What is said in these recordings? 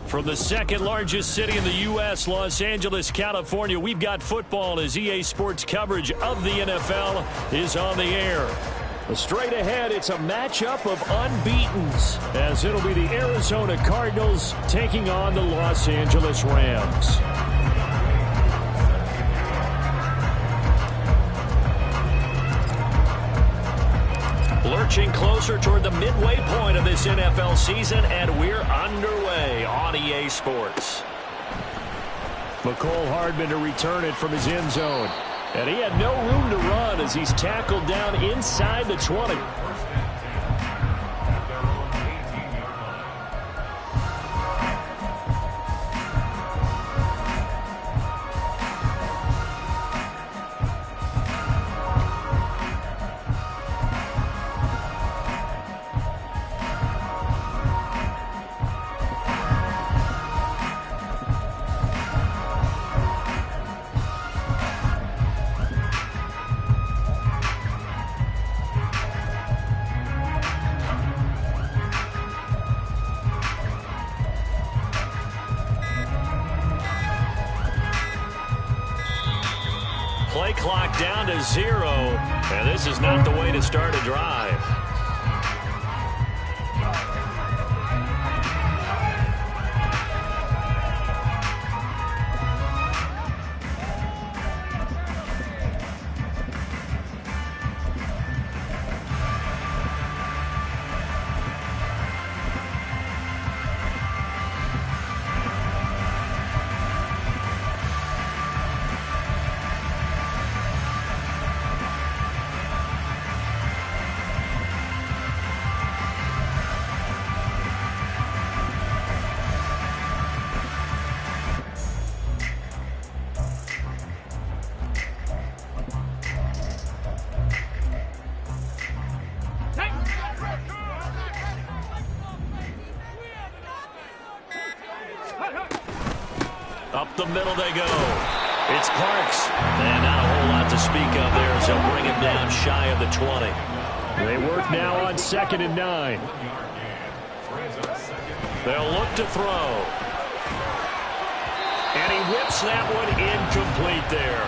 From the second largest city in the U.S., Los Angeles, California, we've got football as EA Sports coverage of the NFL is on the air. Straight ahead, it's a matchup of unbeatens as it'll be the Arizona Cardinals taking on the Los Angeles Rams. Lurching closer toward the midway point of this NFL season, and we're underway on EA Sports. McCole Hardman to return it from his end zone. And he had no room to run as he's tackled down inside the 20. Play clock down to 0, and this is not the way to start a drive. Up the middle they go. It's Parks. And not a whole lot to speak of there as they'll bring him down shy of the 20. They work now on 2nd and 9. They'll look to throw. And he whips that one incomplete there.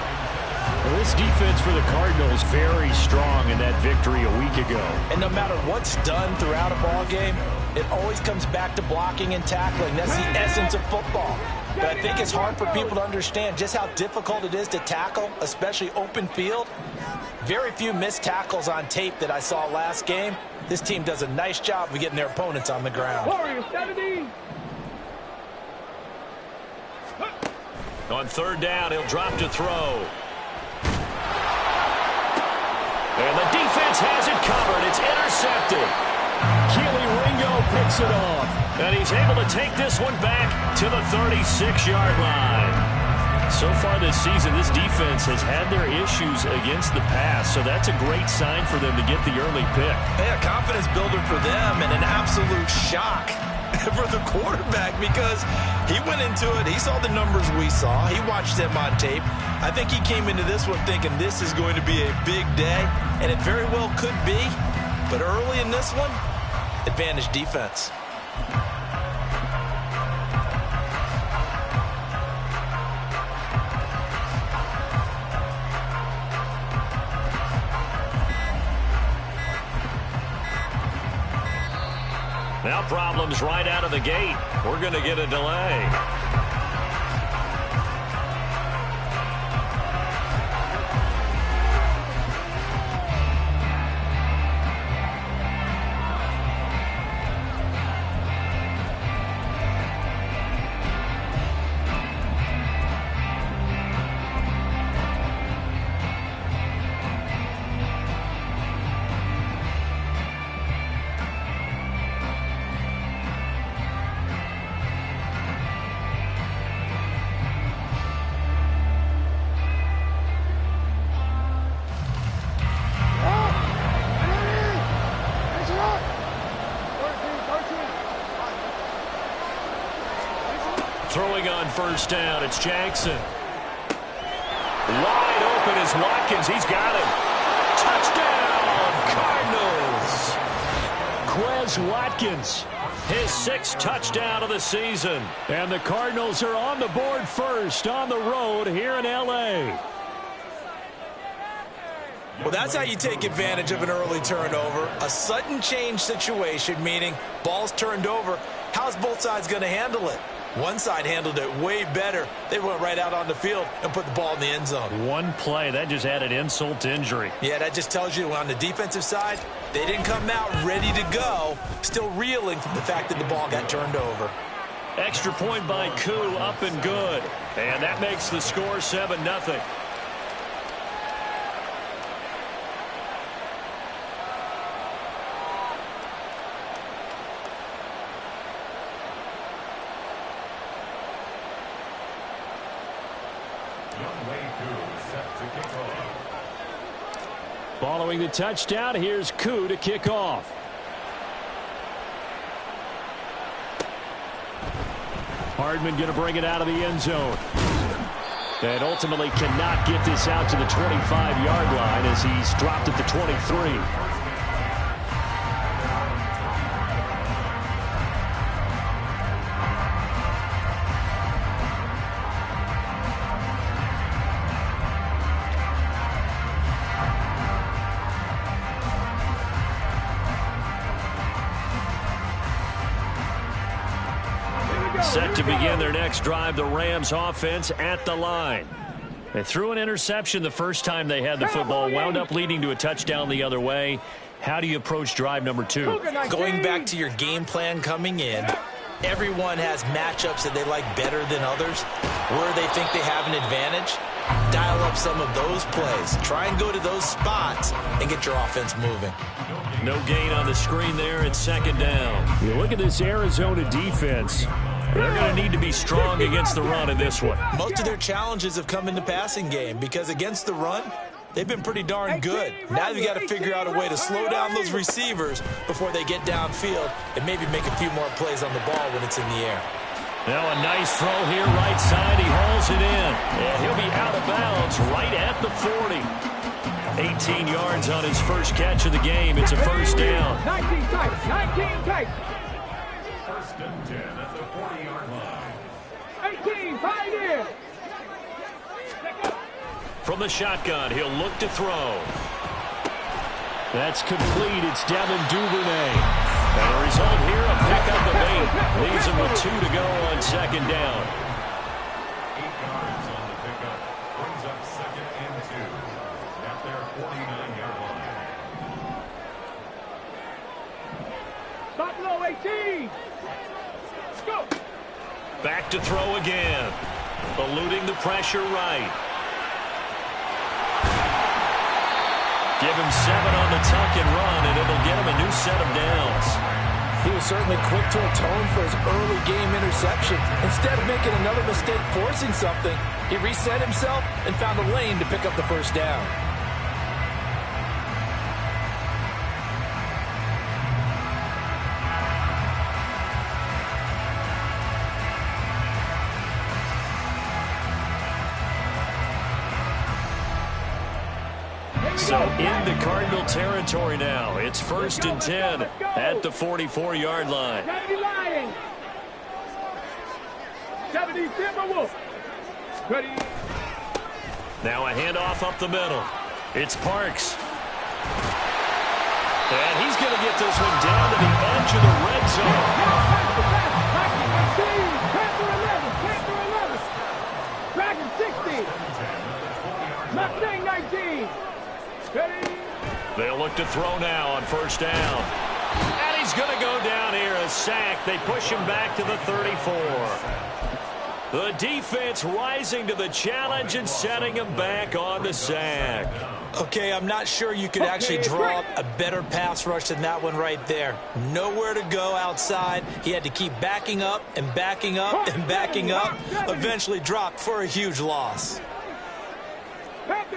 Well, this defense for the Cardinals very strong in that victory a week ago. And no matter what's done throughout a ball game, it always comes back to blocking and tackling. That's the essence of football. But I think it's hard for people to understand just how difficult it is to tackle, especially open field. Very few missed tackles on tape that I saw last game. This team does a nice job of getting their opponents on the ground. On 3rd down, he'll drop to throw. And the defense has it covered. It's intercepted. Keely Ringo picks it off. And he's able to take this one back to the 36-yard line. So far this season, this defense has had their issues against the pass, so that's a great sign for them to get the early pick. Yeah, confidence builder for them and an absolute shock for the quarterback because he went into it. He saw the numbers we saw. He watched them on tape. I think he came into this one thinking this is going to be a big day, and it very well could be. But early in this one, advantage defense. Now problems right out of the gate. We're going to get a delay. Throwing on 1st down, it's Jackson. Wide open is Watkins. He's got him. Touchdown, Cardinals. Quez Watkins His 6th touchdown of the season. And the Cardinals are on the board first on the road here in L.A. Well, that's how you take advantage of an early turnover. A sudden change situation, meaning ball's turned over. How's both sides going to handle it? One side handled it way better. They went right out on the field and put the ball in the end zone. One play, that just added insult to injury. Yeah, that just tells you on the defensive side, they didn't come out ready to go, still reeling from the fact that the ball got turned over. Extra point by Koo, up and good. And that makes the score 7-0. Following the touchdown, here's Koo to kick off. Hardman going to bring it out of the end zone. And ultimately cannot get this out to the 25-yard line as he's dropped at the 23. Set to begin their next drive, the Rams offense at the line. They threw an interception the first time they had the football, wound up leading to a touchdown the other way. How do you approach drive number 2? Going back to your game plan coming in, everyone has matchups that they like better than others. Where they think they have an advantage, dial up some of those plays. Try and go to those spots and get your offense moving. No gain on the screen there. It's 2nd down. You look at this Arizona defense. They're going to need to be strong against the run in this one. Most of their challenges have come in the passing game because against the run, they've been pretty darn good. Now they've got to figure out a way to slow down those receivers before they get downfield and maybe make a few more plays on the ball when it's in the air. Now a nice throw here, right side. He hauls it in. And he'll be out of bounds right at the 40. 18 yards on his first catch of the game. It's a first down. 19 tight. First and 10 at the 40-yard line. 18, 5 in. From the shotgun, he'll look to throw. That's complete. It's Devin Duvernay. And the result here, a pickup of 8. Leaves him with 2 to go on 2nd down. 8 yards on the pickup. Brings up 2nd and 2 at their 49-yard line. Stop low, 18. Let's go. Back to throw again. Eluding the pressure right. Give him 7 on the tuck and run, and it'll get him a new set of downs. He was certainly quick to atone for his early game interception. Instead of making another mistake forcing something, he reset himself and found a lane to pick up the first down. So into Cardinal territory now. It's 1st and 10 at the 44-yard line. 70 Lions. 70 Timberwolves. Ready. Now a handoff up the middle. It's Parks. And he's going to get this one down to the edge of the red zone. Dragon 60. Mustang 19. Ready. They'll look to throw now on 1st down. And he's going to go down here, a sack. They push him back to the 34. The defense rising to the challenge and setting him back on the sack. Okay, I'm not sure you could actually draw up a better pass rush than that one right there. Nowhere to go outside. He had to keep backing up and backing up and backing up. Eventually dropped for a huge loss.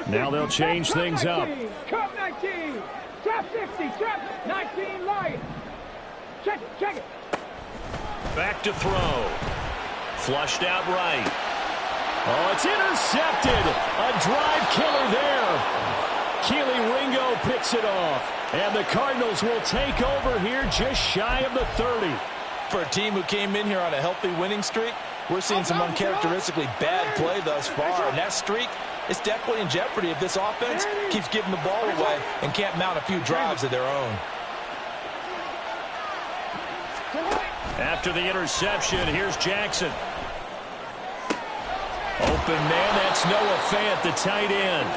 Now they'll change things up. Trap 19. Trap 60. Trap 19 Lions. Check it. Back to throw. Flushed out right. Oh, it's intercepted. A drive killer there. Kelee Ringo picks it off. And the Cardinals will take over here just shy of the 30. For a team who came in here on a healthy winning streak, we're seeing some uncharacteristically bad play thus far. And that streak is definitely in jeopardy if this offense keeps giving the ball away and can't mount a few drives of their own. After the interception, here's Jackson. Open man, that's Noah Fant, the tight end.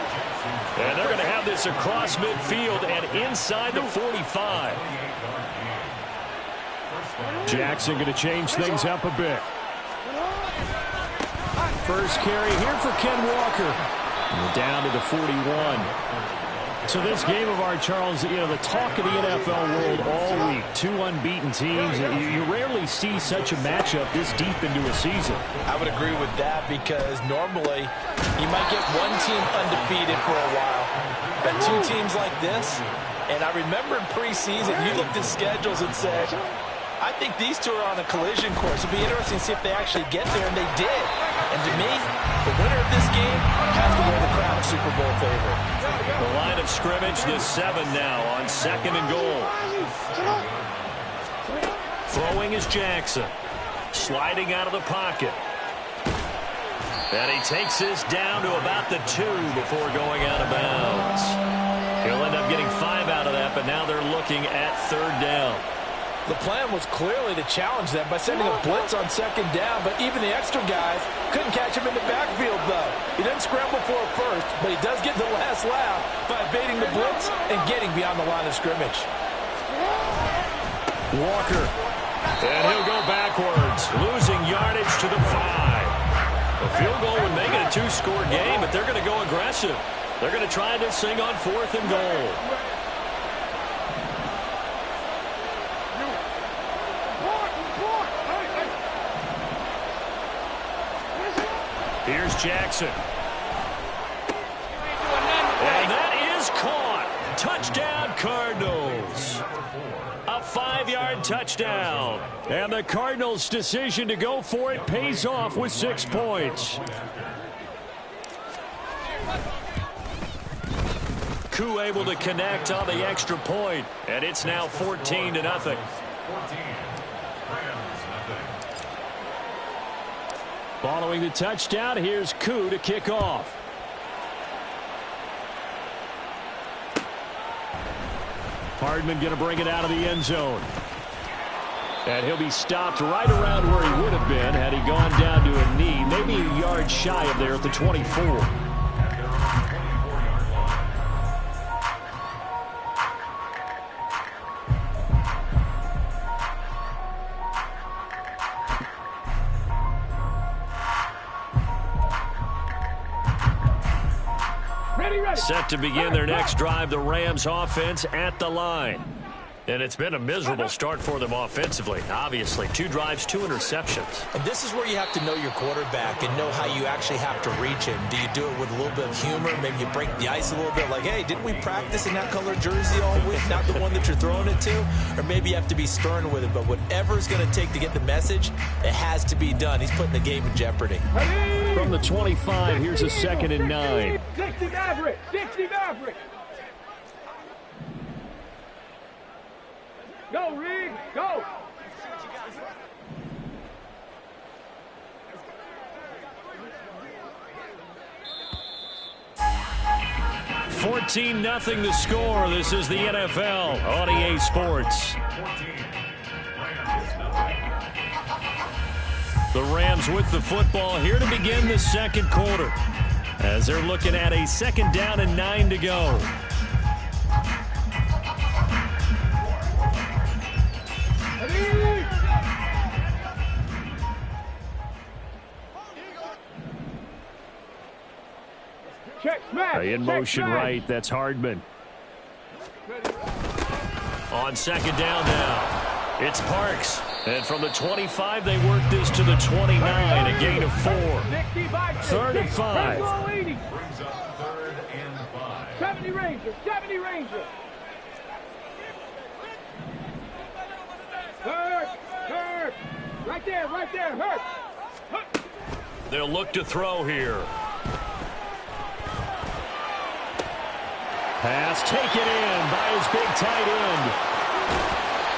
And they're going to have this across midfield and inside the 45. Jackson going to change things up a bit. First carry here for Ken Walker. And down to the 41. So this game of our, Charles, you know, the talk of the NFL world all week. Two unbeaten teams. You rarely see such a matchup this deep into a season. I would agree with that because normally you might get one team undefeated for a while. But two teams like this, and I remember in preseason, you looked at schedules and said, I think these two are on a collision course. It'll be interesting to see if they actually get there, and they did. And to me, the winner of this game has to wear the crown of Super Bowl favorite. The line of scrimmage, the 7 now on 2nd and goal. Throwing is Jackson. Sliding out of the pocket. And he takes this down to about the 2 before going out of bounds. He'll end up getting 5 out of that, but now they're looking at 3rd down. The plan was clearly to challenge them by sending a blitz on 2nd down, but even the extra guys couldn't catch him in the backfield, though. He didn't scramble for a first, but he does get the last laugh by evading the blitz and getting beyond the line of scrimmage. Walker. And he'll go backwards, losing yardage to the 5. A field goal would make it a 2-score game, but they're going to go aggressive. They're going to try this thing on 4th and goal. Here's Jackson. And that is caught. Touchdown, Cardinals. A 5-yard touchdown. And the Cardinals' decision to go for it pays off with 6 points. Koo able to connect on the extra point. And it's now 14-0. Following the touchdown, here's Koo to kick off. Hardman going to bring it out of the end zone. And he'll be stopped right around where he would have been had he gone down to a knee, maybe a yard shy of there at the 24. Set to begin their next drive, the Rams offense at the line. And it's been a miserable start for them offensively. Obviously, 2 drives, 2 interceptions. And this is where you have to know your quarterback and know how you actually have to reach him. Do you do it with a little bit of humor? Maybe you break the ice a little bit like, hey, didn't we practice in that color jersey all week? Not the one that you're throwing it to? Or maybe you have to be stern with it. But whatever it's going to take to get the message, it has to be done. He's putting the game in jeopardy. From the 25, here's a 2nd and 9. 60 Maverick! 60 Maverick! Go, Reed! Go! $14-0 the score. This is the NFL on EA Sports. The Rams with the football here to begin the 2nd quarter, as they're looking at a 2nd down and 9 to go. In motion right, that's Hardman. On 2nd down now, it's Parks. And from the 25, they work this to the 29, a gain of 4. 3rd and 5. 70 Ranger, 70 Ranger. Hurt. Right there, hurt. They'll look to throw here. Pass taken in by his big tight end.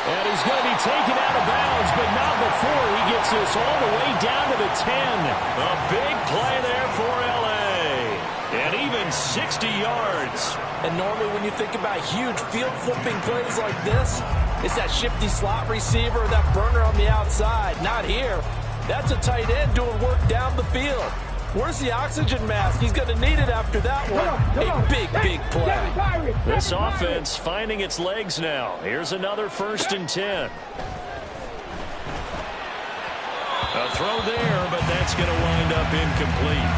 And he's going to be taken out of bounds, but not before he gets this all the way down to the 10. A big play there for L.A. And even 60 yards. And normally when you think about huge field-flipping plays like this, it's that shifty slot receiver, that burner on the outside. Not here. That's a tight end doing work down the field. Where's the oxygen mask? He's going to need it after that one. A big, big play. This offense finding its legs now. Here's another 1st and 10. A throw there, but that's going to wind up incomplete.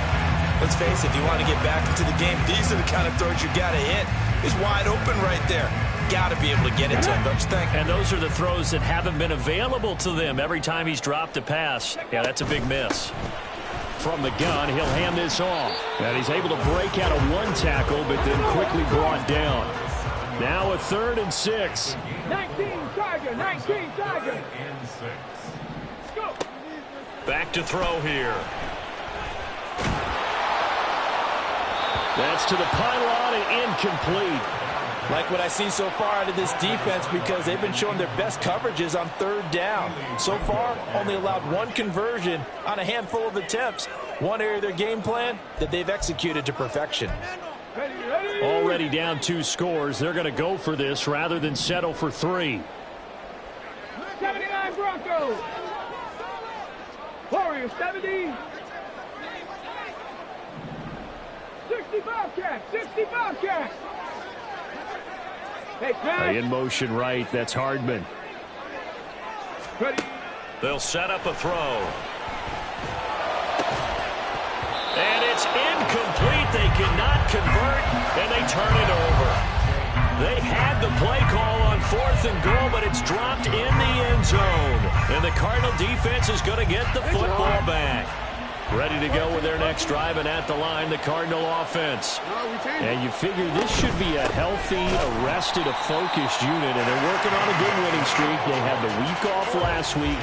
Let's face it, if you want to get back into the game, these are the kind of throws you got to hit. He's wide open right there. Got to be able to get it to him, don't you think? And those are the throws that haven't been available to them every time he's dropped a pass. Yeah, that's a big miss. From the gun, he'll hand this off. And he's able to break out of one tackle, but then quickly brought down. Now a 3rd and 6. 19 Tiger, 19 Tiger. Go. Back to throw here. That's to the pylon and incomplete. Like what I see so far out of this defense, because they've been showing their best coverages on 3rd down. So far, only allowed one conversion on a handful of attempts. One area of their game plan that they've executed to perfection. Already down 2 scores. They're going to go for this rather than settle for 3. 79 Broncos. Warriors 70. 65 Cats, 65 Cats. In motion right, that's Hardman. Ready. They'll set up a throw. And it's incomplete. They cannot convert, and they turn it over. They had the play call on 4th and goal, but it's dropped in the end zone. And the Cardinal defense is going to get the football back. Ready to go with their next drive, and at the line, the Cardinal offense. And you figure this should be a healthy, arrested, a focused unit, and they're working on a good winning streak. They had the week off last week.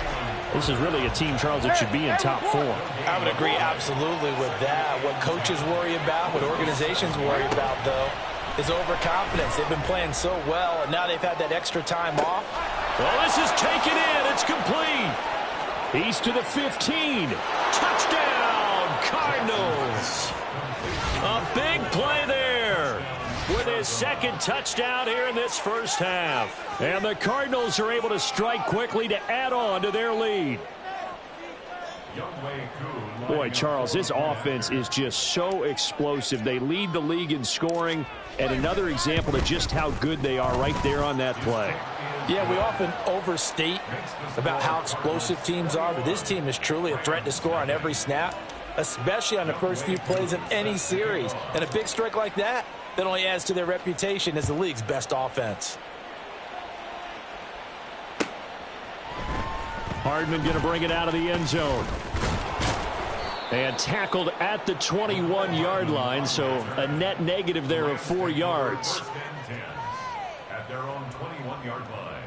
This is really a team, Charles, that should be in top 4. I would agree absolutely with that. What coaches worry about, what organizations worry about, though, is overconfidence. They've been playing so well, and now they've had that extra time off. Well, this is taken in. It's complete. He's to the 15. Touchdown, Cardinals. A big play there with his 2nd touchdown here in this first half. And the Cardinals are able to strike quickly to add on to their lead. Boy, Charles, this offense is just so explosive. They lead the league in scoring, and another example of just how good they are right there on that play. Yeah, we often overstate about how explosive teams are, but this team is truly a threat to score on every snap, especially on the first few plays of any series. And a big strike like that only adds to their reputation as the league's best offense. Hardman going to bring it out of the end zone. And tackled at the 21-yard line, so a net negative there of 4 yards. At their own 21-yard line.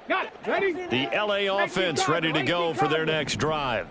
Got it. Ready? The LA offense ready to go for their next drive.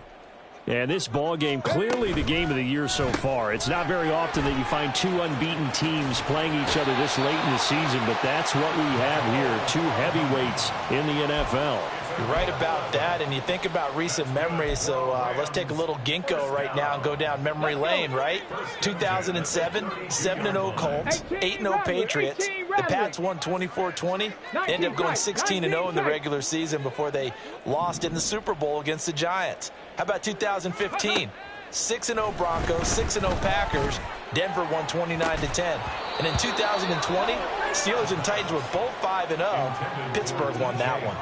And this ball game, clearly the game of the year so far. It's not very often that you find 2 unbeaten teams playing each other this late in the season, but that's what we have here, 2 heavyweights in the NFL. You're right about that, and you think about recent memories, so let's take a little ginkgo right now and go down memory lane, right? 2007, 7-0 Colts, 8-0 Patriots. The Pats won 24-20, ended up going 16-0 in the regular season before they lost in the Super Bowl against the Giants. How about 2015? 6-0 Broncos, 6-0 Packers. Denver won 29-10. And in 2020, Steelers and Titans were both 5-0. Pittsburgh won that one.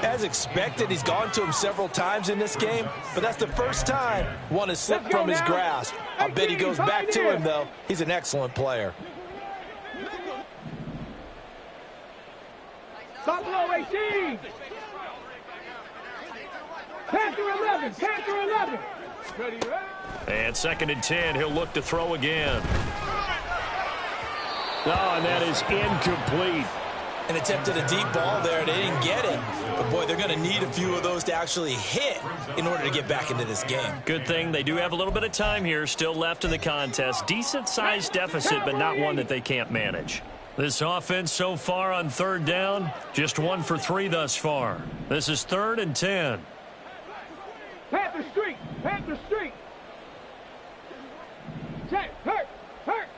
As expected, he's gone to him several times in this game, but that's the first time one has slipped from his grasp. I bet he goes back to him, though. He's an excellent player. Buffalo 18. Panther 11. Panther 11. Ready, ready. And 2nd and 10, he'll look to throw again. Oh, and that is incomplete. And attempted a deep ball there. They didn't get it. But, boy, they're going to need a few of those to actually hit in order to get back into this game. Good thing they do have a little bit of time here still left in the contest. Decent-sized deficit, but not one that they can't manage. This offense so far on third down, just 1 for 3 thus far. This is 3rd and 10. Panther Street! Panther Street! Check! Hurt! Hurt!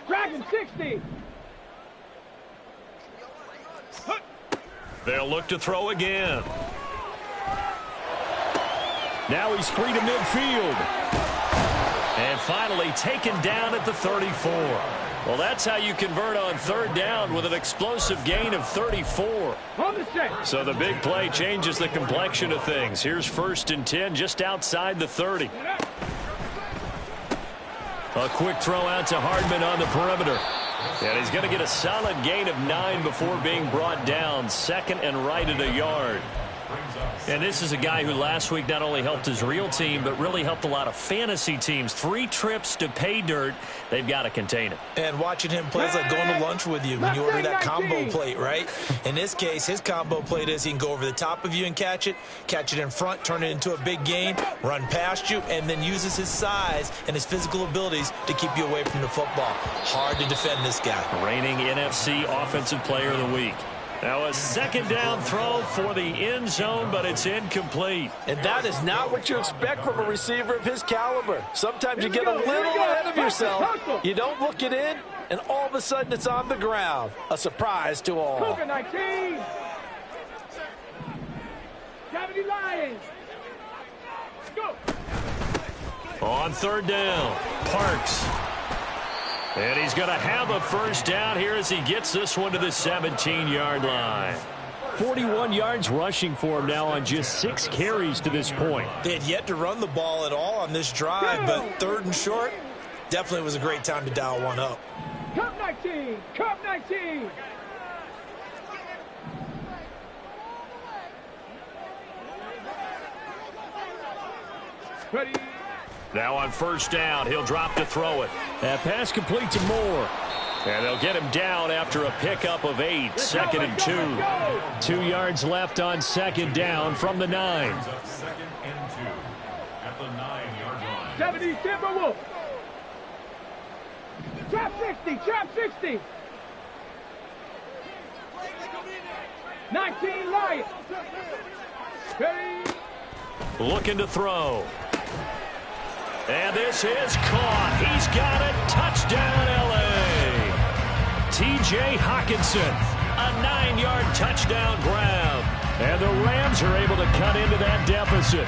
Dragon 60! Hut. They'll look to throw again. Now he's free to midfield. And finally taken down at the 34. Well, that's how you convert on third down with an explosive gain of 34. So the big play changes the complexion of things. Here's 1st and 10 just outside the 30. A quick throw out to Hardman on the perimeter. And he's going to get a solid gain of 9 before being brought down. 2nd and right at a yard. And this is a guy who last week not only helped his real team, but really helped a lot of fantasy teams. 3 trips to pay dirt. They've got to contain it. And watching him play is like going to lunch with you when you order that combo plate, right? In this case, his combo plate is he can go over the top of you and catch it in front, turn it into a big gain, run past you, and then uses his size and his physical abilities to keep you away from the football. Hard to defend this guy. Reigning NFC Offensive Player of the Week. Now a 2nd down throw for the end zone, but it's incomplete. And that is not what you expect from a receiver of his caliber. Sometimes you get a little ahead of yourself. You don't look it in, and all of a sudden it's on the ground. A surprise to all. Cougar 19. Gravity Lions. Go. On 3rd down, Parks. And he's going to have a 1st down here as he gets this one to the 17-yard line. 41 yards rushing for him now on just 6 carries to this point. They had yet to run the ball at all on this drive, but 3rd and short definitely was a great time to dial one up. Cup 19. Cup 19. Ready. Now on 1st down, he'll drop to throw it. That pass complete to Moore. And they'll get him down after a pickup of 8. 2nd and 2. 2 yards left on 2nd down from the 9. 2nd and 2 at the 9-yard line. 70 Timberwolf. Trap 60. Trap 60. 19 Lions. Ready. Looking to throw. And this is caught. He's got it. Touchdown, L.A. T.J. Hockenson, a 9-yard touchdown grab. And the Rams are able to cut into that deficit.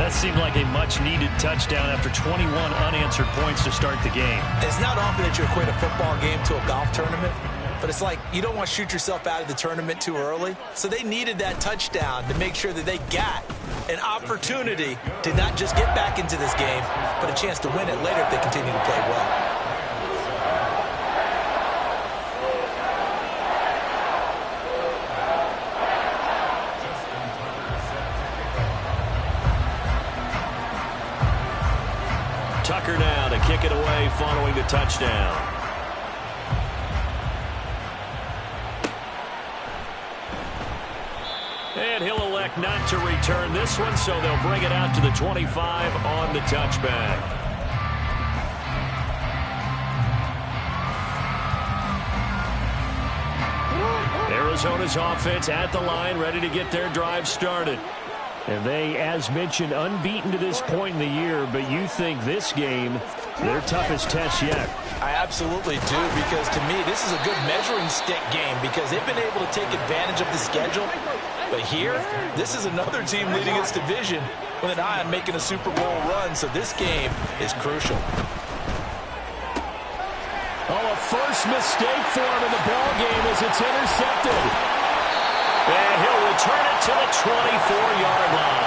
That seemed like a much-needed touchdown after 21 unanswered points to start the game. It's not often that you equate a football game to a golf tournament, but it's like you don't want to shoot yourself out of the tournament too early. So they needed that touchdown to make sure that they got an opportunity to not just get back into this game, but a chance to win it later if they continue to play well. Tucker now to kick it away following the touchdown. And he'll elect not to return this one, so they'll bring it out to the 25 on the touchback. Arizona's offense at the line, ready to get their drive started. And they, as mentioned, unbeaten to this point in the year, but you think this game, their toughest test yet. I absolutely do, because to me, this is a good measuring stick game because they've been able to take advantage of the schedule. But here, this is another team leading its division with an eye on making a Super Bowl run, so this game is crucial. Oh, a first mistake for him in the ball game as it's intercepted. And he'll return it to the 24-yard line.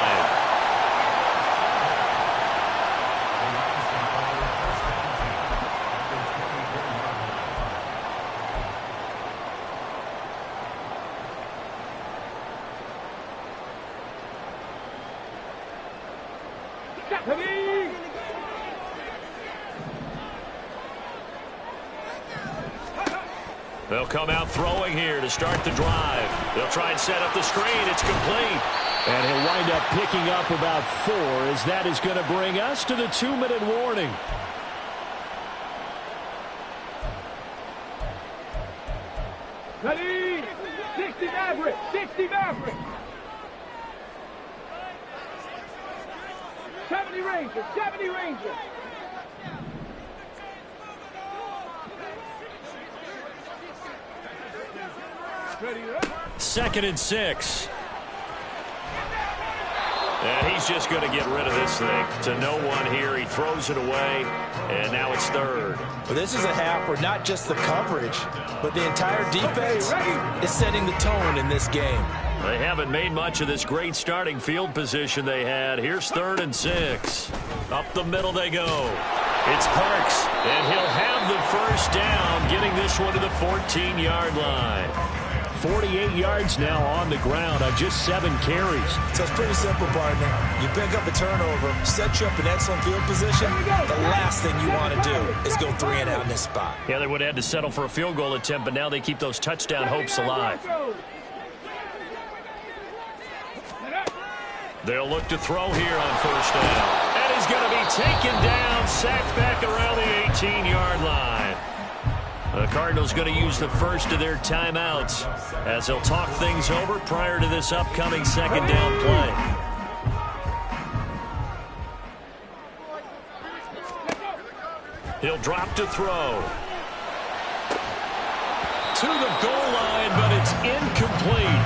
They'll come out throwing here to start the drive. They'll try and set up the screen. It's complete. And he'll wind up picking up about 4, as that is going to bring us to the 2-minute warning. Ready? 60 Maverick. 60 Maverick. 70 Rangers. 70 Rangers. Ready? 2nd and 6. And he's just going to get rid of this thing to no one here. He throws it away, and now it's 3rd. Well, this is a half where not just the coverage, but the entire defense is setting the tone in this game. They haven't made much of this great starting field position they had. Here's 3rd and 6. Up the middle they go. It's Parks, and he'll have the first down, getting this one to the 14-yard line. 48 yards now on the ground on just 7 carries. So it's pretty simple, partner. You pick up a turnover, set you up in excellent field position. The last thing you want to do is go 3 and out in this spot. Yeah, they would have had to settle for a field goal attempt, but now they keep those touchdown hopes alive. They'll look to throw here on 1st down. And he's going to be taken down, sacked back around the 18-yard line. The Cardinals going to use the first of their timeouts as they'll talk things over prior to this upcoming 2nd down play. He'll drop to throw. To the goal line, but it's incomplete.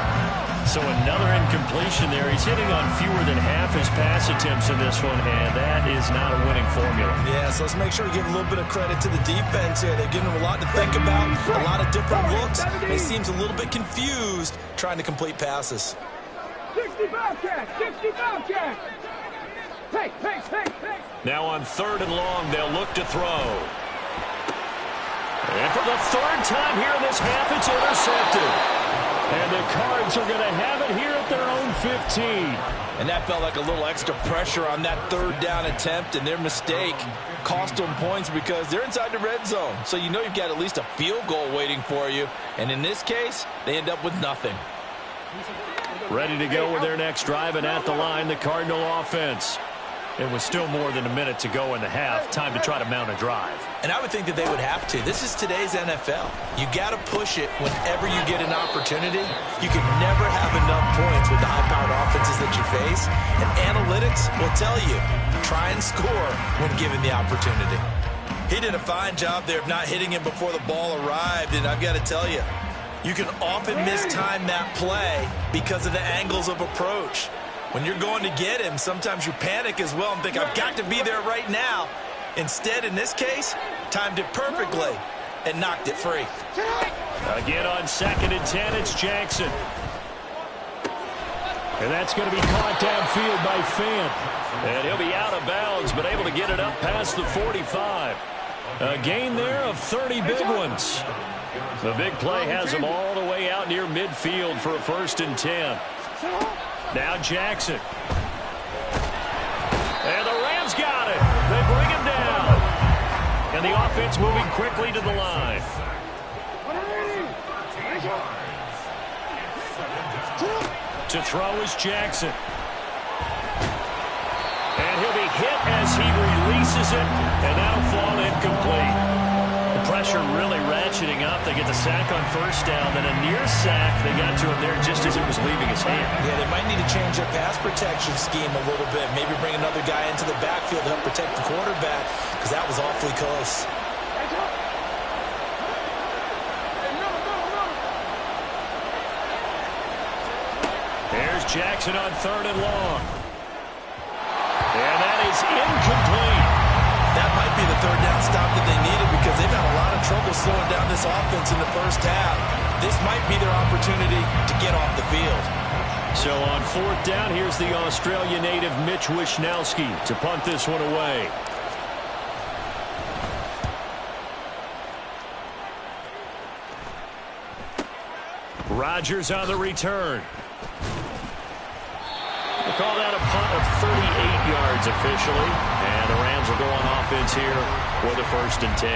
So another incompletion there. He's hitting on fewer than half his pass attempts in this one, and that is not a winning formula. Yeah, so let's make sure we give a little bit of credit to the defense here. They've given him a lot to think about, a lot of different looks. He seems a little bit confused trying to complete passes. 60 Bobcat! 60 Bobcat! Hey! Now on 3rd and long, they'll look to throw. And for the 3rd time here in this half, it's intercepted. And the Cards are going to have it here at their own 15. And that felt like a little extra pressure on that 3rd down attempt, and their mistake cost them points because they're inside the red zone. So you know you've got at least a field goal waiting for you. And in this case, they end up with nothing. Ready to go with their next drive, and at the line, the Cardinal offense. It was still more than a minute to go in the half. Time to try to mount a drive. And I would think that they would have to. This is today's NFL. You got to push it whenever you get an opportunity. You can never have enough points with the high-powered offenses that you face. And analytics will tell you, try and score when given the opportunity. He did a fine job there of not hitting him before the ball arrived. And I've got to tell you, you can often mistime that play because of the angles of approach. When you're going to get him, sometimes you panic as well and think, I've got to be there right now. Instead, in this case, timed it perfectly and knocked it free. Again on 2nd and 10, it's Jackson. And that's going to be caught downfield by Fant. And he'll be out of bounds, but able to get it up past the 45. A gain there of 30 big ones. The big play has them all the way out near midfield for a 1st and 10. Now Jackson. And the Rams got it. They bring him down. And the offense moving quickly to the line. To throw is Jackson. And he'll be hit as he releases it. And that'll fall incomplete. The pressure really ratcheting up. They get the sack on 1st down. Then a near sack. They got to him there just as it was leaving his hand. Yeah, they might need to change their pass protection scheme a little bit. Maybe bring another guy into the backfield to help protect the quarterback, because that was awfully close. There's Jackson on 3rd and long. And that is incomplete. That might be the 3rd down stop that they needed, because they've had a lot of trouble slowing down this offense in the 1st half. This might be their opportunity to get off the field. So on 4th down, here's the Australia native Mitch Wishnowsky to punt this one away. Rodgers on the return. We'll call that a punt of 38 yards officially. And the Rams will go on offense here with a 1st and 10.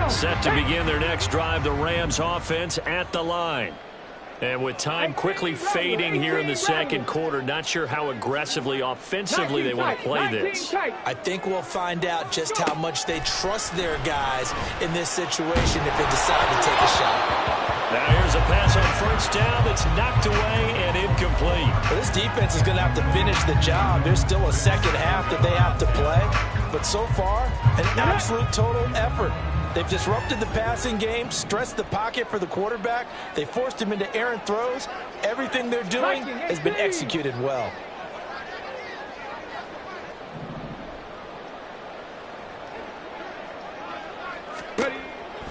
Set to begin their next drive, the Rams offense at the line. And with time quickly fading here in the second quarter, not sure how aggressively, offensively they want to play this. I think we'll find out just how much they trust their guys in this situation if they decide to take a shot. Now here's a pass on first down that's knocked away and incomplete. Well, this defense is going to have to finish the job. There's still a second half that they have to play. But so far, an absolute total effort. They've disrupted the passing game, stressed the pocket for the quarterback. They forced him into errant throws. Everything they're doing has been executed well.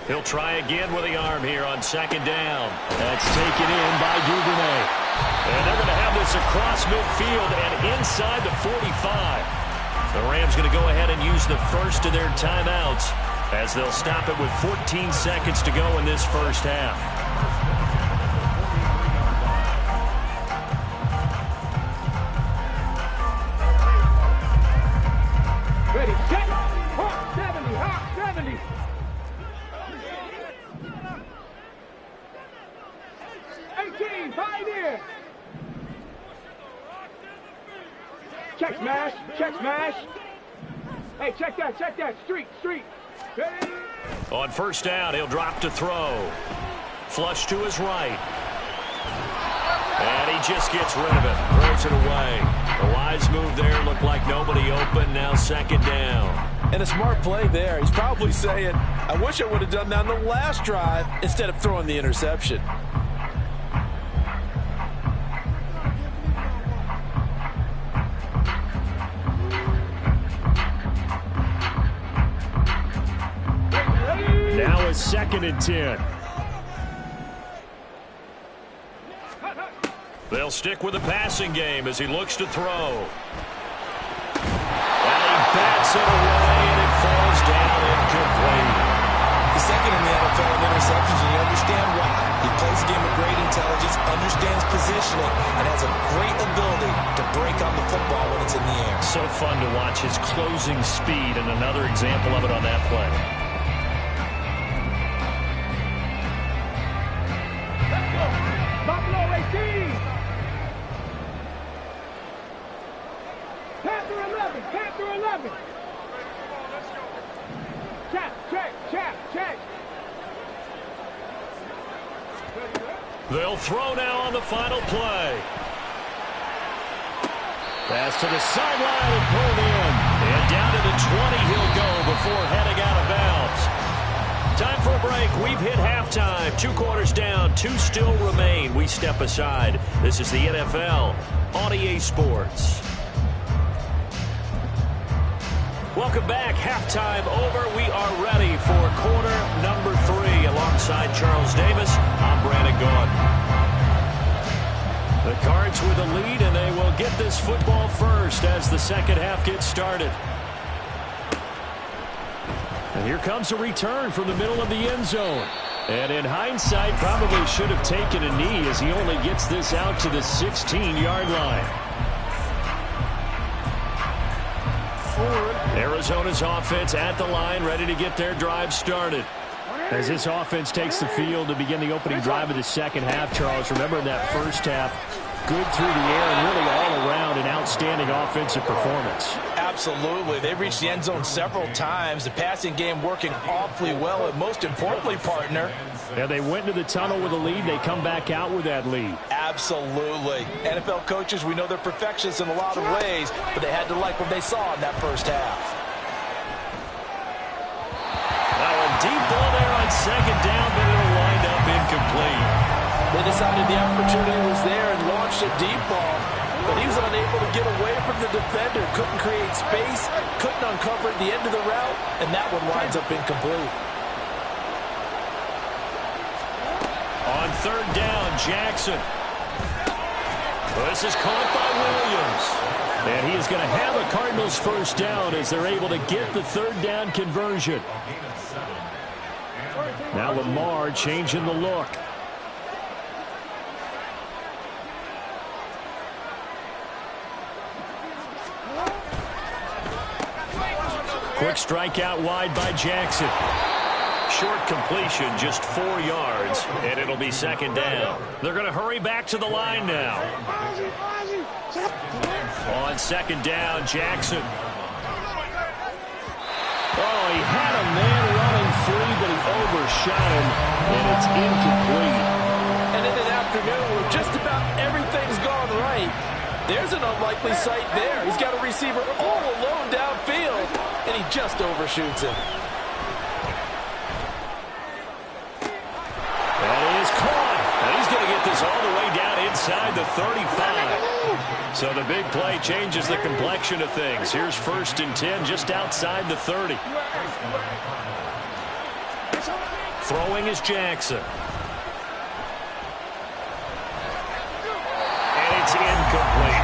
He'll try again with the arm here on second down. That's taken in by Duvernay. And they're going to have this across midfield and inside the 45. The Rams going to go ahead and use the first of their timeouts as they'll stop it with 14 seconds to go in this first half. Ready, set, Hawk 70, Hawk 70. Pioneer. Check smash, check smash. Hey, check that, street. Ready? On first down, he'll drop to throw. Flush to his right. And he just gets rid of it, throws it away. A wise move there, looked like nobody open, now second down. And a smart play there. He's probably saying, I wish I would have done that on the last drive instead of throwing the interception. Now it's 2nd and 10. They'll stick with the passing game as he looks to throw. And he bats it away, and it falls down incomplete. He's second in the NFL in interceptions, and you understand why. He plays the game with great intelligence, understands positioning, and has a great ability to break on the football when it's in the air. So fun to watch his closing speed, and another example of it on that play. Buffalo 18. Panther 11. Check. They'll throw now on the final play. Pass to the sideline and pulled in. And down to the 20 he'll go before heading out of bounds. Time for a break. We've hit halftime. 2 quarters down. 2 still remain. We step aside. This is the NFL on EA Sports. Welcome back. Halftime over. We are ready for quarter number 3. Alongside Charles Davis, I'm Brandon Gaudin. The Cards with the lead, and they will get this football first as the second half gets started. And here comes a return from the middle of the end zone. And in hindsight, probably should have taken a knee as he only gets this out to the 16-yard line. Arizona's offense at the line, ready to get their drive started. As this offense takes the field to begin the opening drive of the second half, Charles, remember in that first half, good through the air and really all around an outstanding offensive performance. Absolutely. They've reached the end zone several times. The passing game working awfully well, and most importantly, partner. Yeah, they went to the tunnel with a lead. They come back out with that lead. Absolutely. NFL coaches, we know they're perfectionists in a lot of ways, but they had to like what they saw in that first half. Now a deep ball there on second down, but it'll wind up incomplete. They decided the opportunity was there and launched a deep ball, but he was unable to get away from the defender, couldn't create space, couldn't uncover at the end of the route, and that one winds up incomplete. On third down, Jackson. This is caught by Williams. And he is going to have a Cardinals first down as they're able to get the third down conversion. Now Lamar changing the look. Quick strike out wide by Jackson. short completion, just 4 yards, and it'll be second down. They're going to hurry back to the line now. On second down, Jackson. Oh, he had a man running free, but he overshot him, and it's incomplete. And in an afternoon where just about everything's gone right, there's an unlikely sight there. He's got a receiver all alone downfield, and he just overshoots him. That is caught. And he's going to get this all the way down inside the 35. So the big play changes the complexion of things. Here's 1st and 10 just outside the 30. Throwing is Jackson. And it's incomplete.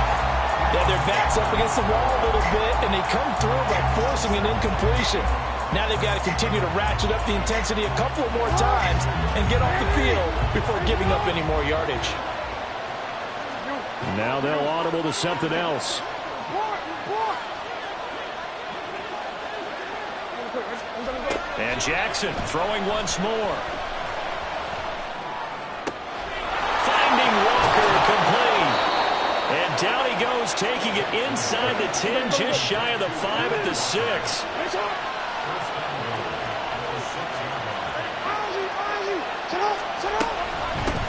Yeah, their back's up against the wall a little bit, and they come through by forcing an incompletion. Now they've got to continue to ratchet up the intensity a couple of more times and get off the field before giving up any more yardage. Now they'll audible to something else. And Jackson throwing once more. Finding Walker complete. And down he goes, taking it inside the 10, just shy of the 5 at the 6.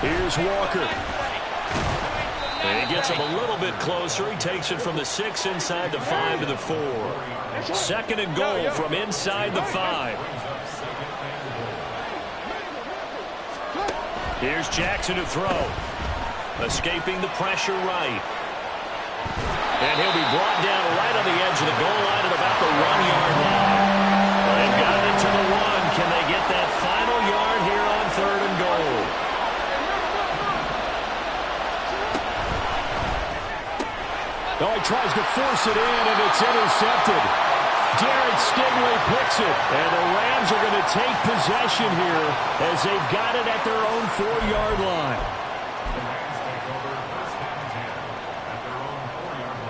Here's Walker. And he gets him a little bit closer. He takes it from the 6 inside the 5 to the 4. 2nd and goal from inside the 5. Here's Jackson to throw. Escaping the pressure right. And he'll be brought down right on the edge of the goal line at about the 1-yard line. They've got it to the 1. Can they get that final yard here on 3rd and goal? Oh, he tries to force it in, and it's intercepted. Jared Stingley picks it, and the Rams are going to take possession here as they've got it at their own 4-yard line. The Rams take over 1st and 10 at their own 4-yard line.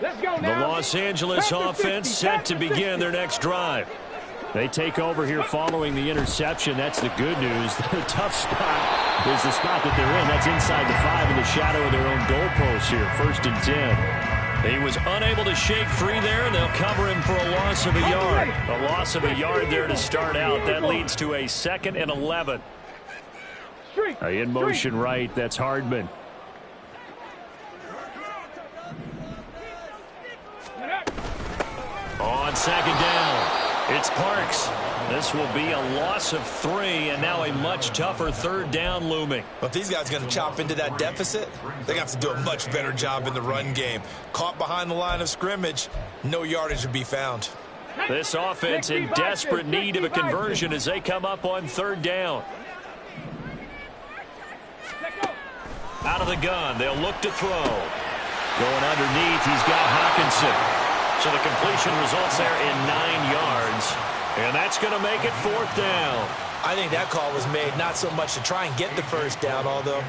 Let's go The now. Los Angeles offense set to begin their next drive. They take over here following the interception. That's the good news. The tough spot is the spot that they're in. That's inside the 5 in the shadow of their own goalpost here. 1st and 10. He was unable to shake free there, and they'll cover him for a loss of a yard. A loss of a yard there to start out. That leads to a 2nd and 11. In motion right, that's Hardman. On 2nd down. It's Parks. This will be a loss of 3, and now a much tougher 3rd down looming. But if these guys are going to chop into that deficit, they're going to have to do a much better job in the run game. Caught behind the line of scrimmage, no yardage to be found. This offense in desperate need of a conversion as they come up on 3rd down. Out of the gun, they'll look to throw. Going underneath, he's got Hockenson. So the completion results there in 9 yards. And that's going to make it 4th down. I think that call was made not so much to try and get the 1st down, although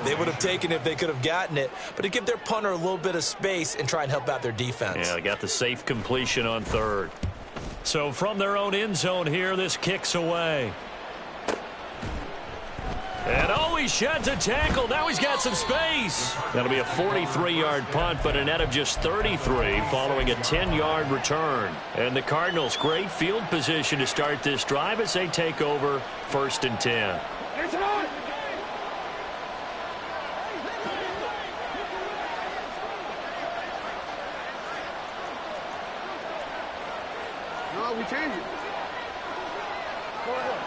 they would have taken it if they could have gotten it, but to give their punter a little bit of space and try and help out their defense. Yeah, they got the safe completion on 3rd. So from their own end zone here, this kicks away. And oh, he sheds a tackle. Now he's got some space. That'll be a 43-yard punt, but a net of just 33 following a 10-yard return. And the Cardinals, great field position to start this drive as they take over 1st and 10. No, we change it. Go ahead.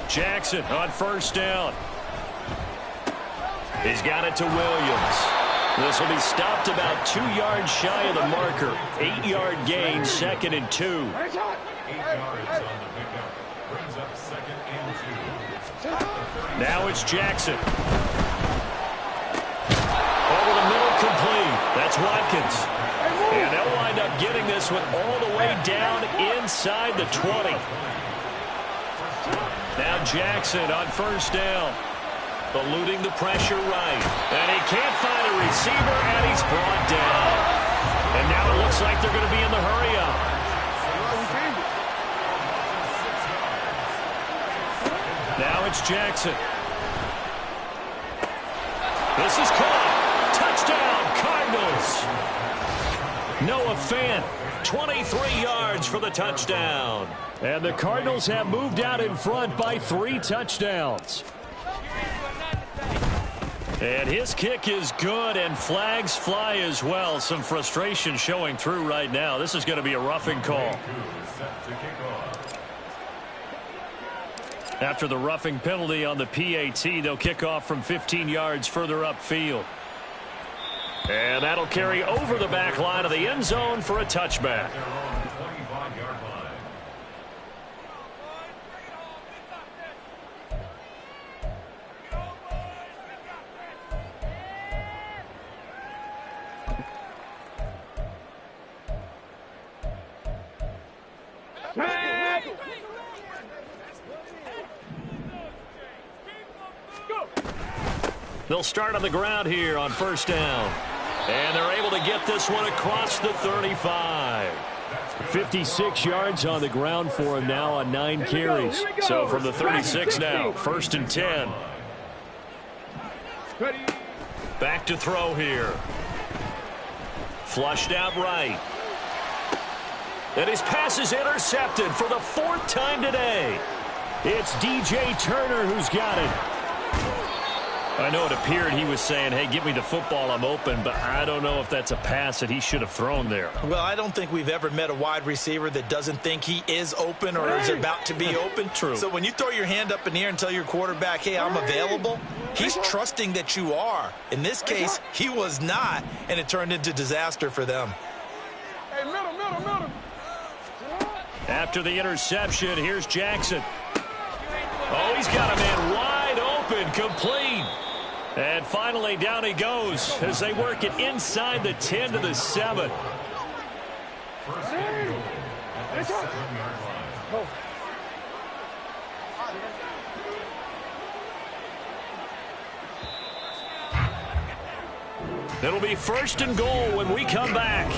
Jackson on 1st down. He's got it to Williams. This will be stopped about 2 yards shy of the marker. 8-yard gain, 2nd and 2. 8 yards on the pickup. Brings up 2nd and 2. Now it's Jackson. Over the middle, complete. That's Watkins. And they'll wind up getting this one all the way down inside the 20. Now Jackson on first down. Eluding the pressure right. And he can't find a receiver, and he's brought down. And now it looks like they're going to be in the hurry-up. Now it's Jackson. This is caught. Touchdown, Cardinals. Noah Fant, 23 yards for the touchdown. And the Cardinals have moved out in front by 3 touchdowns. And his kick is good, and flags fly as well. Some frustration showing through right now. This is going to be a roughing call. After the roughing penalty on the PAT, they'll kick off from 15 yards further upfield. And that'll carry over the back line of the end zone for a touchback. They'll start on the ground here on first down. And they're able to get this one across the 35. 56 yards on the ground for him now on 9 carries. So from the 36 now, 1st and 10. Back to throw here. Flushed out right. And his pass is intercepted for the 4th time today. It's DJ Turner who's got it. I know it appeared he was saying, hey, give me the football, I'm open, but I don't know if that's a pass that he should have thrown there. Well, I don't think we've ever met a wide receiver that doesn't think he is open or is about to be open. True. So when you throw your hand up in the air and tell your quarterback, hey, I'm available, he's trusting that you are. In this case, he was not, and it turned into disaster for them. Hey, middle. After the interception, here's Jackson. Oh, he's got a man wide open, complete. And finally, down he goes as they work it inside the 10 to the 7. It'll be 1st and goal when we come back.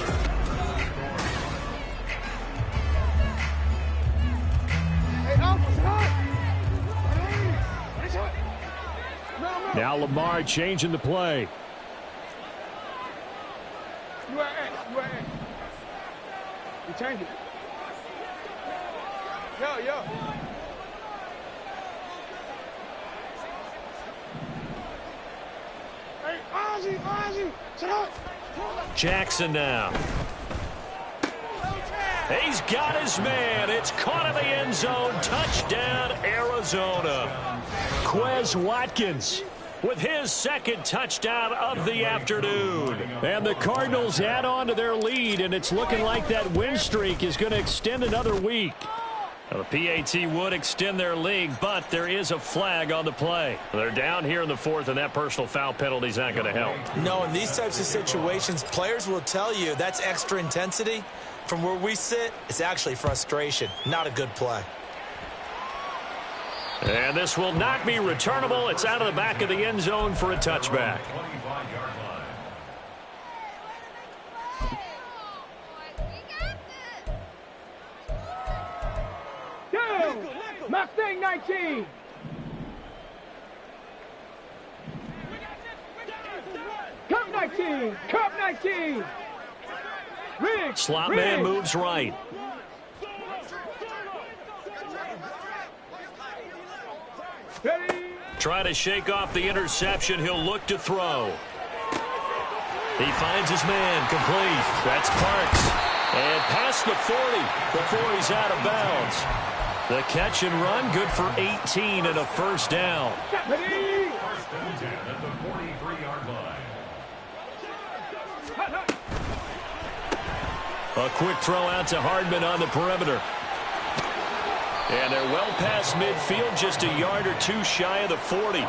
Now Lamar changing the play. You change it. Yo. Hey, Ozzy, shut up. Jackson now. He's got his man. It's caught in the end zone. Touchdown, Arizona. Quez Watkins with his 2nd touchdown of the afternoon. And the Cardinals add on to their lead, and it's looking like that win streak is going to extend another week. Now, the PAT would extend their lead, but there is a flag on the play. They're down here in the 4th, and that personal foul penalty is not going to help. No, in these types of situations, players will tell you that's extra intensity. From where we sit, it's actually frustration, not a good play. And this will not be returnable. It's out of the back of the end zone for a touchback. Mustang 19. Cup 19. Slot man moves right. Try to shake off the interception. He'll look to throw. He finds his man complete. That's Parks. And past the 40 before he's out of bounds. The catch and run good for 18 and a 1st down. First and 10 at the 43-yard line. A quick throw out to Hardman on the perimeter. And they're well past midfield, just a yard or two shy of the 40.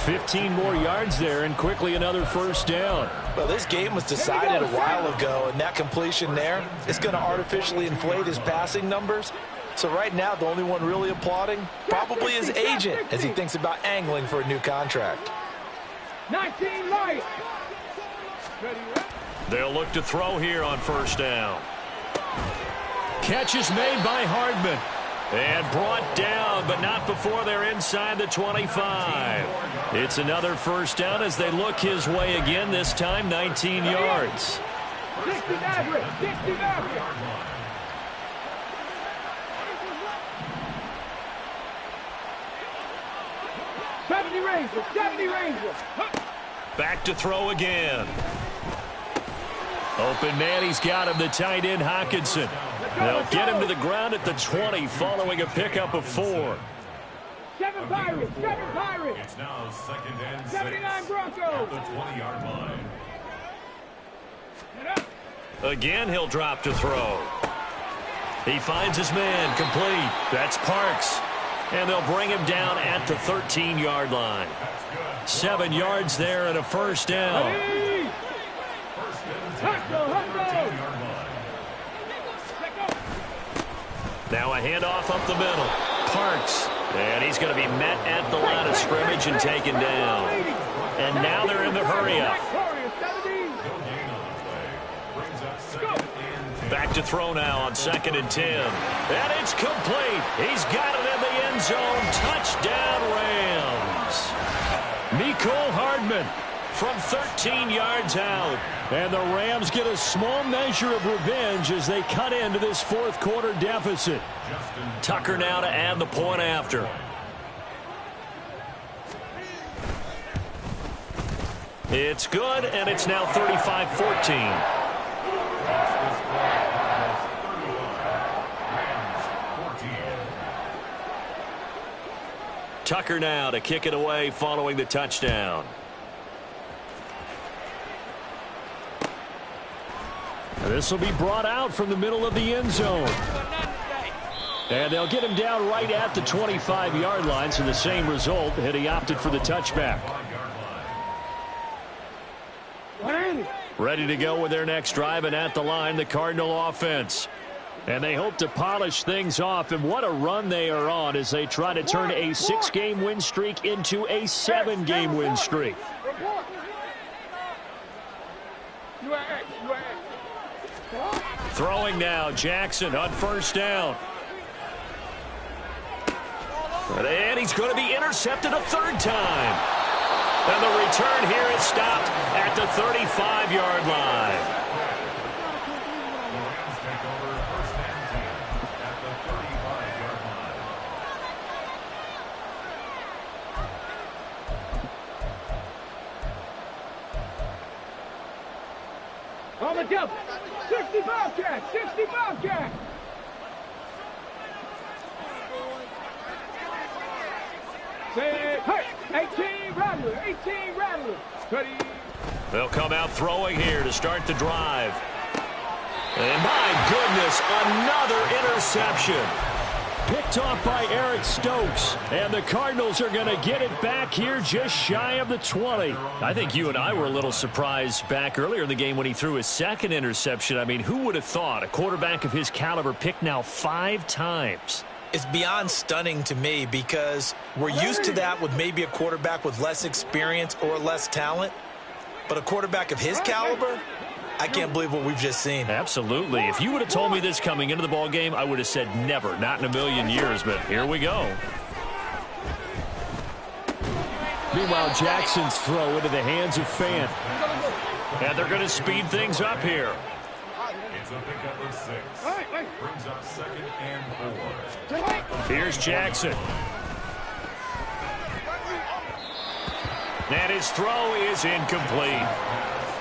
15 more yards there, and quickly another first down. Well, this game was decided a while ago, and that completion there is going to artificially inflate his passing numbers. So right now, the only one really applauding probably his agent as he thinks about angling for a new contract. 19 light. They'll look to throw here on first down. Catch is made by Hardman. And brought down, but not before they're inside the 25. It's another first down as they look his way again, this time 19 yards. 60 Maverick, 60 Maverick. Ranger, 70 Ranger. Back to throw again. Open man, he's got him, the tight end Hockenson. They'll get him to the ground at the 20 following a pickup of 4. 7 Pirates, 7 Pirates. It's now 2nd and 6. 79 Broncos. At the 20-yard line. Again, he'll drop to throw. He finds his man, complete. That's Parks. And they'll bring him down at the 13-yard line. 7 yards there and a first down. Hey. Now a handoff up the middle. Parks. And he's going to be met at the line of scrimmage and taken down. And now they're in the hurry-up. Back to throw now on 2nd and 10. And it's complete. He's got it in the end zone. Touchdown, Rams. Mecole Hardman from 13 yards out. And the Rams get a small measure of revenge as they cut into this fourth quarter deficit. Tucker now to add the point after. It's good, and it's now 35-14. Tucker now to kick it away following the touchdown. This will be brought out from the middle of the end zone. And they'll get him down right at the 25-yard line, so the same result, and he opted for the touchback. Ready to go with their next drive, and at the line, the Cardinal offense. And they hope to polish things off, and what a run they are on as they try to turn a 6-game win streak into a 7-game win streak. Throwing now, Jackson on first down. And he's going to be intercepted a third time. And the return here is stopped at the 35-yard line. On the jump. 60 Bobcats, 60 Bobcats. Hey, 18 Rattler, 18 Rattler. They'll come out throwing here to start the drive. And my goodness, another interception. Picked off by Eric Stokes. And the Cardinals are going to get it back here just shy of the 20. I think you and I were a little surprised back earlier in the game when he threw his second interception. I mean, who would have thought a quarterback of his caliber picked now 5 times? It's beyond stunning to me because we're used to that with maybe a quarterback with less experience or less talent. But a quarterback of his caliber, I can't believe what we've just seen. Absolutely. If you would have told me this coming into the ball game, I would have said never, not in a million years, but here we go. Meanwhile, Jackson's throw into the hands of Fant. And they're going to speed things up here. It's a pickup of 6. Brings up 2nd and 4. Here's Jackson. And his throw is incomplete.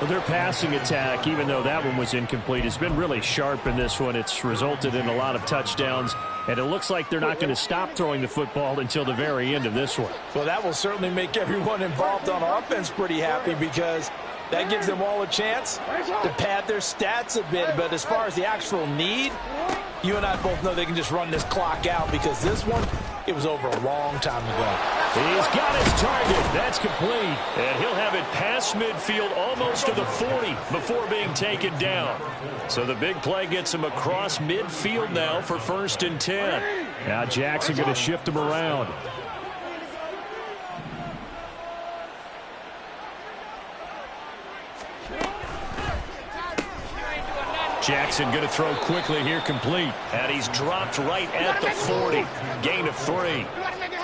Well, their passing attack, even though that one was incomplete, has been really sharp in this one. It's resulted in a lot of touchdowns, and it looks like they're not going to stop throwing the football until the very end of this one. Well, that will certainly make everyone involved on offense pretty happy because that gives them all a chance to pad their stats a bit. But as far as the actual need, you and I both know they can just run this clock out because this one, it was over a long time ago. He's got his target. That's complete. And he'll have it past midfield almost to the 40 before being taken down. So the big play gets him across midfield now for 1st and 10. Now Jackson going to shift him around. Jackson going to throw quickly here, complete. And he's dropped right at the 40. Gain of 3.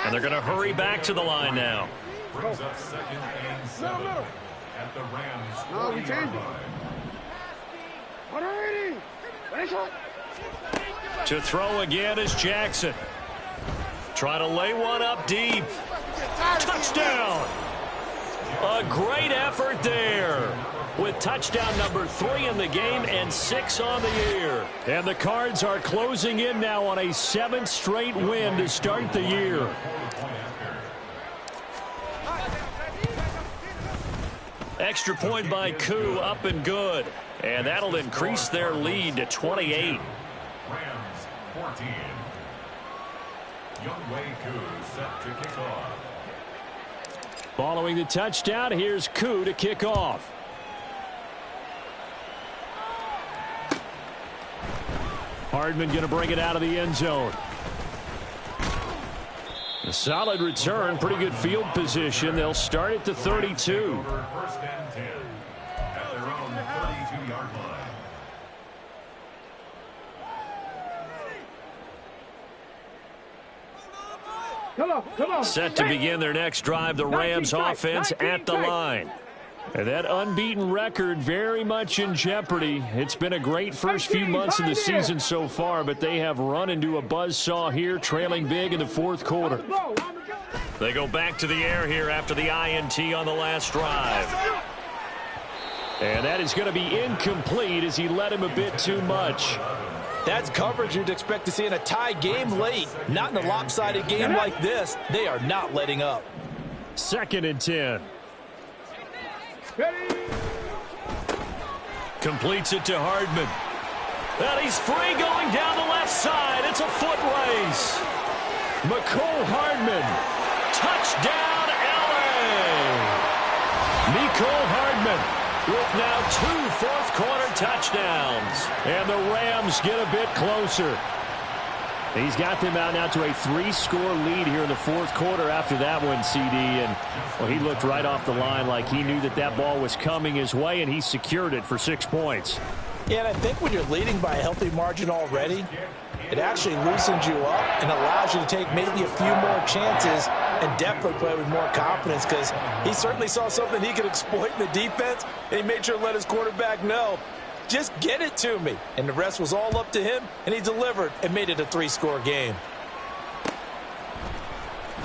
And they're going to hurry back to the line now. Brings up 2nd and 7 at the Rams. No, we changed it. To throw again is Jackson. Trying to lay one up deep. Touchdown! A great effort there. With touchdown number 3 in the game and 6 on the year. And the Cards are closing in now on a 7th straight win to start the year. Extra point by Koo, up and good. And that'll increase their lead to 28. Rams 14. Younghoe Koo set to kick off. Following the touchdown, here's Koo to kick off. Hardman going to bring it out of the end zone. A solid return, pretty good field position. They'll start at the 32. 1st and 10 at their own 32-yard line. Come on. Set to begin their next drive, the Rams offense at the line. And that unbeaten record very much in jeopardy. It's been a great first few months of the season so far, but they have run into a buzzsaw here, trailing big in the 4th quarter. They go back to the air here after the INT on the last drive. And that is going to be incomplete as he led him a bit too much. That's coverage you'd expect to see in a tie game late. Not in a lopsided game like this. They are not letting up. 2nd and 10. Completes it to Hardman. And he's free going down the left side. It's a foot race. Mecole Hardman. Touchdown, LA. Mecole Hardman with now 2 4th-quarter touchdowns. And the Rams get a bit closer. He's got them out now to a 3-score lead here in the 4th quarter after that one, CD. And well, he looked right off the line like he knew that that ball was coming his way, and he secured it for 6 points. Yeah, and I think when you're leading by a healthy margin already, it actually loosens you up and allows you to take maybe a few more chances and definitely play with more confidence because he certainly saw something he could exploit in the defense, and he made sure to let his quarterback know, just get it to me. And the rest was all up to him, and he delivered and made it a 3-score game.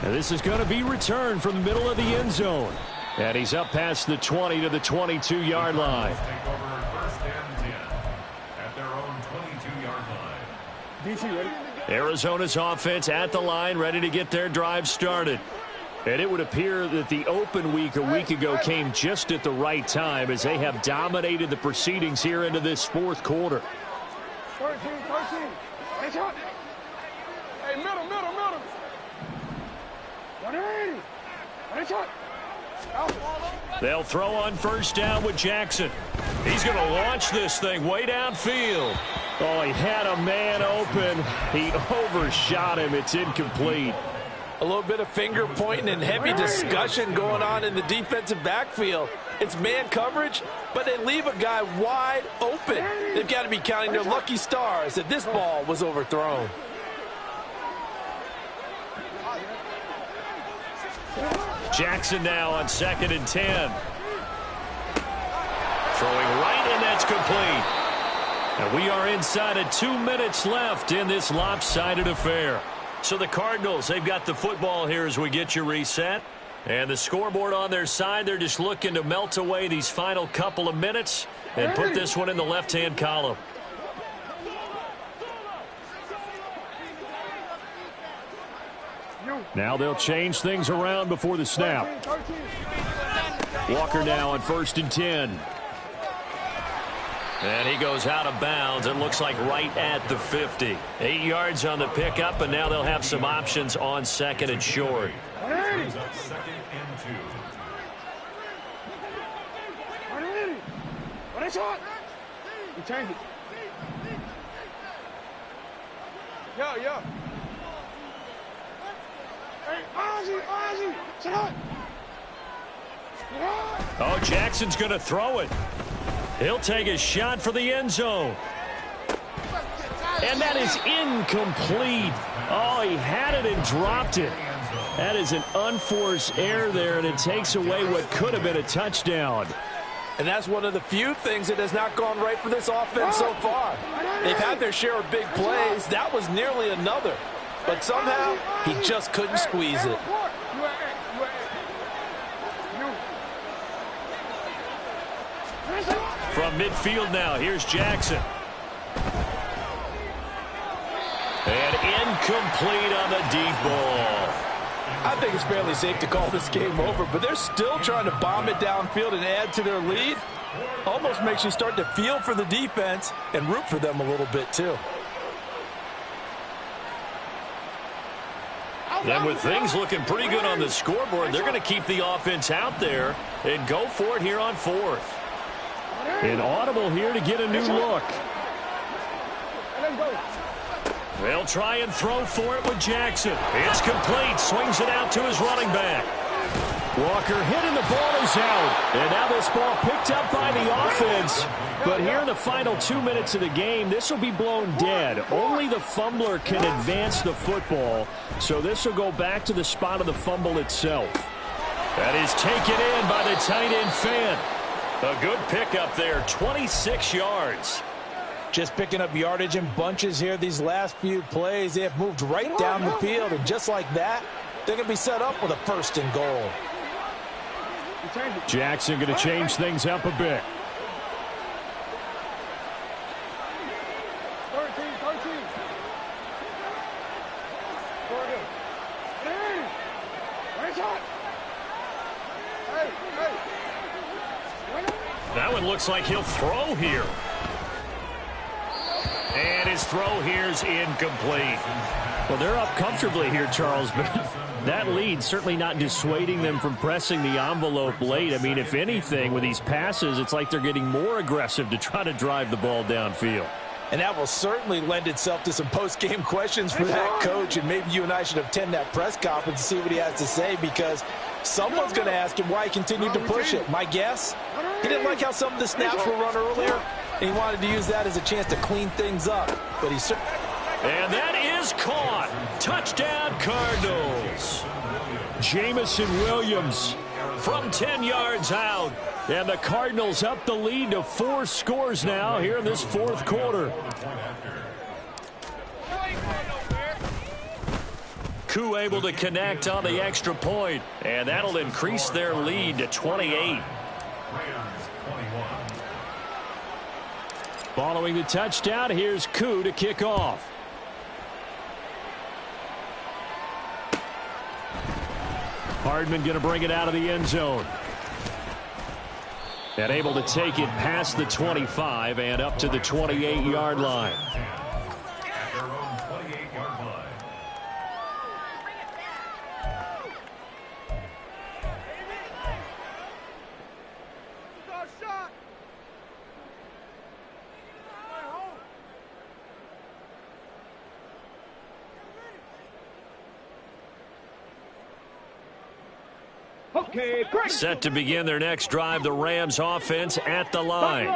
And this is going to be returned from the middle of the end zone. And he's up past the 20 to the 22-yard line. Take over 1st and 10 at their own 22-yard line. DC ready? Arizona's offense at the line, ready to get their drive started. And it would appear that the open week a week ago came just at the right time as they have dominated the proceedings here into this 4th quarter. 13. Hey, shot. Hey, middle. 180. Hey, shot. They'll throw on 1st down with Jackson. He's going to launch this thing way downfield. Oh, he had a man open. He overshot him. It's incomplete. A little bit of finger pointing and heavy discussion going on in the defensive backfield. It's man coverage, but they leave a guy wide open. They've got to be counting their lucky stars that this ball was overthrown. Jackson now on 2nd and 10. Throwing right, and that's complete. And we are inside of 2 minutes left in this lopsided affair. So the Cardinals, they've got the football here as we get you reset. And the scoreboard on their side, they're just looking to melt away these final couple of minutes and put this one in the left-hand column. Now they'll change things around before the snap. Walker now on 1st and 10. And he goes out of bounds. It looks like right at the 50. 8 yards on the pickup, and now they'll have some options on second and short. Brings up second and 2. You change it. Yo. Hey, Ozzy, shut up. Oh, Jackson's going to throw it. He'll take a shot for the end zone. And that is incomplete. Oh, he had it and dropped it. That is an unforced error there, and it takes away what could have been a touchdown. And that's one of the few things that has not gone right for this offense so far. They've had their share of big plays. That was nearly another. But somehow, he just couldn't squeeze it. From midfield now, here's Jackson. And incomplete on the deep ball. I think it's fairly safe to call this game over, but they're still trying to bomb it downfield and add to their lead. Almost makes you start to feel for the defense and root for them a little bit, too. Then with things looking pretty good on the scoreboard, they're going to keep the offense out there and go for it here on fourth. An audible here to get a new look. They'll try and throw for it with Jackson. It's complete. Swings it out to his running back. Walker hit and the ball is out. And now this ball picked up by the offense. But here in the final 2 minutes of the game, this will be blown dead. Only the fumbler can advance the football. So this will go back to the spot of the fumble itself. That is taken in by the tight end Fan. A good pickup there, 26 yards. Just picking up yardage in bunches here these last few plays. They have moved right down the field, and just like that, they're going to be set up with a first and goal. Jackson going to change things up a bit. 13. That one looks like he'll throw here. And his throw here's incomplete. Well, they're up comfortably here, Charles, but that lead certainly not dissuading them from pressing the envelope late. I mean, if anything, with these passes, it's like they're getting more aggressive to try to drive the ball downfield. And that will certainly lend itself to some post-game questions for that coach, and maybe you and I should attend that press conference to see what he has to say, because someone's going to ask him why he continued to push it. My guess, he didn't like how some of the snaps were run earlier, and he wanted to use that as a chance to clean things up. But he certainly... And that is caught. Touchdown, Cardinals. Jamison Williams from 10 yards out. And the Cardinals up the lead to 4 scores now here in this fourth quarter. Koo able to connect on the extra point, and that'll increase their lead to 28. Following the touchdown, here's Koo to kick off. Hardman going to bring it out of the end zone. And able to take it past the 25 and up to the 28-yard line. Set to begin their next drive, the Rams offense at the line.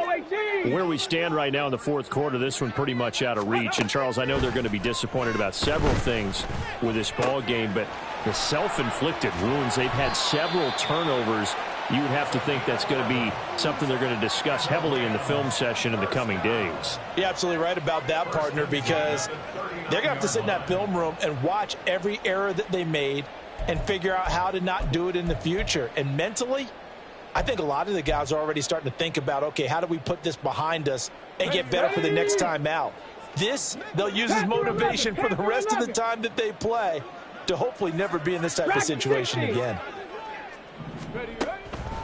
Where we stand right now in the fourth quarter, this one pretty much out of reach. And, Charles, I know they're going to be disappointed about several things with this ball game, but the self-inflicted wounds, they've had several turnovers. You would have to think that's going to be something they're going to discuss heavily in the film session in the coming days. You're absolutely right about that, partner, because they're going to have to sit in that film room and watch every error that they made and figure out how to not do it in the future. And mentally, I think a lot of the guys are already starting to think about, okay, how do we put this behind us and get better for the next time out? This, they'll use as motivation for the rest of the time that they play to hopefully never be in this type of situation again.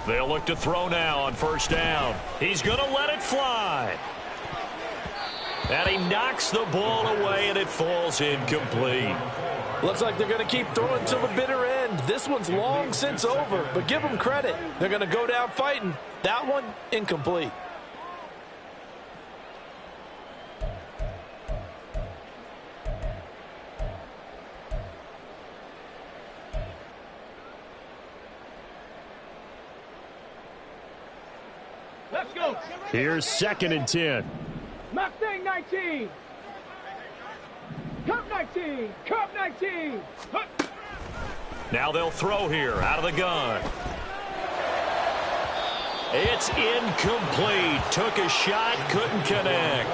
They'll look to throw now on first down. He's going to let it fly. And he knocks the ball away, and it falls incomplete. Looks like they're going to keep throwing till the bitter end. This one's long since over, but give them credit. They're going to go down fighting. That one, incomplete. Let's go. Here's 2nd and 10. Mustang 19. Cup 19. Cup 19. Now they'll throw here out of the gun. It's incomplete. Took a shot, couldn't connect.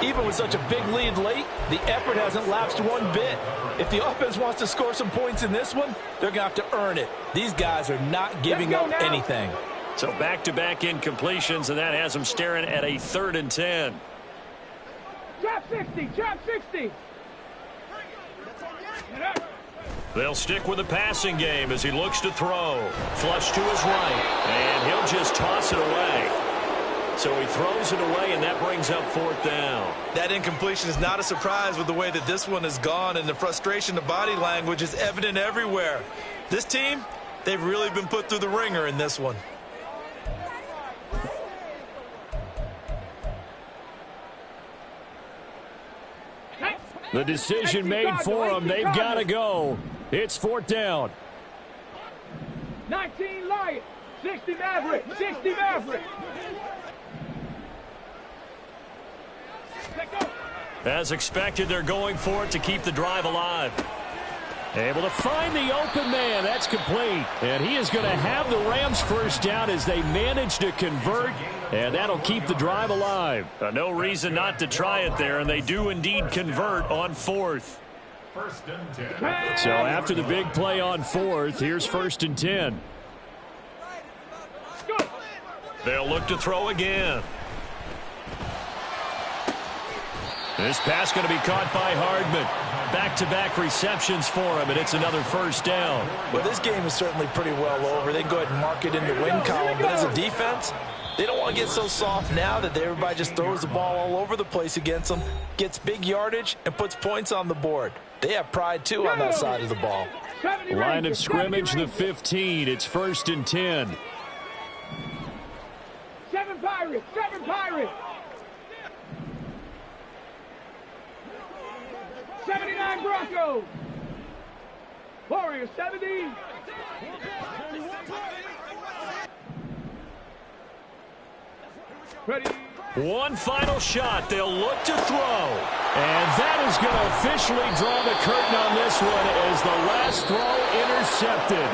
Even with such a big lead late, the effort hasn't lapsed one bit. If the offense wants to score some points in this one, they're going to have to earn it. These guys are not giving up anything. So back-to-back incompletions, and that has them staring at a 3rd and 10. Drop 60. Drop 60. They'll stick with the passing game as he looks to throw. Flush to his right, and he'll just toss it away. So he throws it away, and that brings up 4th down. That incompletion is not a surprise with the way that this one has gone, and the frustration of body language is evident everywhere. This team, they've really been put through the ringer in this one. The decision made for them. They've got to go. It's 4th down. 19 Lion. 60 Maverick. 60 Maverick. Let go. As expected, they're going for it to keep the drive alive. Able to find the open man. That's complete. And he is going to have the Rams first down as they manage to convert. And that'll keep the drive alive. No reason not to try it there. And they do indeed convert on 4th. 1st and 10. So after the big play on 4th, here's 1st and 10. They'll look to throw again. This pass going to be caught by Hardman. Back-to-back receptions for him, and it's another first down. Well, this game is certainly pretty well over. They can go ahead and mark it in the win column. But as a defense, they don't want to get so soft now that everybody just throws the ball all over the place against them, gets big yardage, and puts points on the board. They have pride, too, on that side of the ball. Line of scrimmage, the 15. It's 1st and 10. 7 Pirates. 7 Pirates. 79 Broncos. Warriors 70. Ready. One final shot. They'll look to throw. And that is going to officially draw the curtain on this one as the last throw intercepted.